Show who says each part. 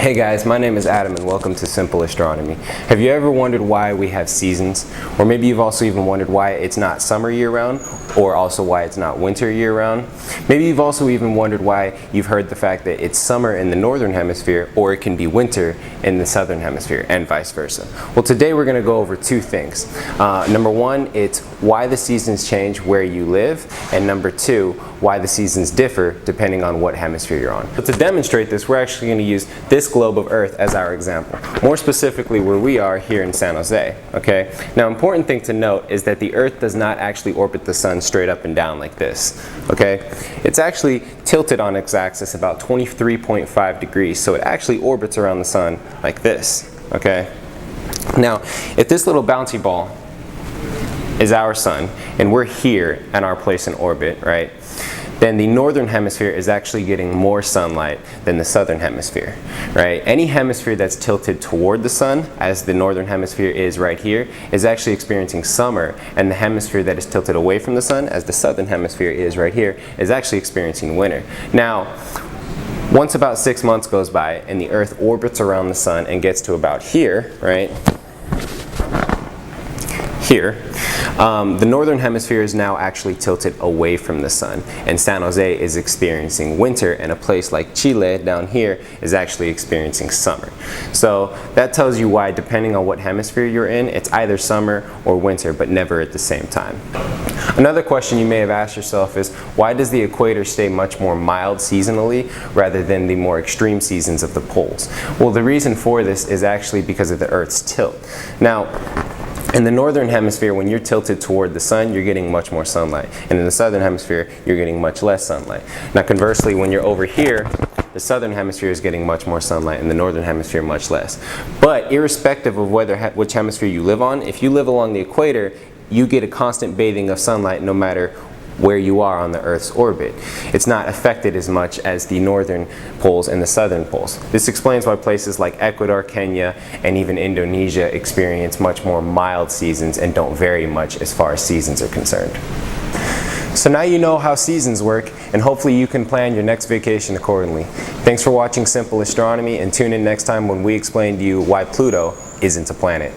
Speaker 1: Hey guys, my name is Adam and welcome to Simple Astronomy. Have you ever wondered why we have seasons? Or maybe you've also even wondered why it's not summer year-round, or also why it's not winter year-round. Maybe you've also even wondered why you've heard the fact that it's summer in the northern hemisphere, or it can be winter in the southern hemisphere, and vice versa. Well, today we're going to go over two things. Number one, it's why the seasons change where you live, and number two, why the seasons differ depending on what hemisphere you're on. But to demonstrate this, we're actually going to use this globe of Earth as our example. More specifically where we are here in San Jose, okay? Now, important thing to note is that the Earth does not actually orbit the sun straight up and down like this, okay? It's actually tilted on its axis about 23.5 degrees, so it actually orbits around the sun like this, okay? Now, if this little bouncy ball is our sun, and we're here at our place in orbit, right? Then the northern hemisphere is actually getting more sunlight than the southern hemisphere, right? Any hemisphere that's tilted toward the sun, as the northern hemisphere is right here, is actually experiencing summer, and the hemisphere that is tilted away from the sun, as the southern hemisphere is right here, is actually experiencing winter. Now, once about 6 months goes by and the Earth orbits around the sun and gets to about here, right? Here, the northern hemisphere is now actually tilted away from the sun, and San Jose is experiencing winter, and a place like Chile down here is actually experiencing summer. So that tells you why, depending on what hemisphere you're in, it's either summer or winter, but never at the same time. Another question you may have asked yourself is, why does the equator stay much more mild seasonally rather than the more extreme seasons of the poles? Well, the reason for this is actually because of the Earth's tilt. Now, in the northern hemisphere, when you're tilted toward the sun, you're getting much more sunlight. And in the southern hemisphere, you're getting much less sunlight. Now conversely, when you're over here, the southern hemisphere is getting much more sunlight and the northern hemisphere much less. But irrespective of which hemisphere you live on, if you live along the equator, you get a constant bathing of sunlight no matter where you are on the Earth's orbit. It's not affected as much as the northern poles and the southern poles. This explains why places like Ecuador, Kenya, and even Indonesia experience much more mild seasons and don't vary much as far as seasons are concerned. So now you know how seasons work, and hopefully you can plan your next vacation accordingly. Thanks for watching Simple Astronomy, and tune in next time when we explain to you why Pluto isn't a planet.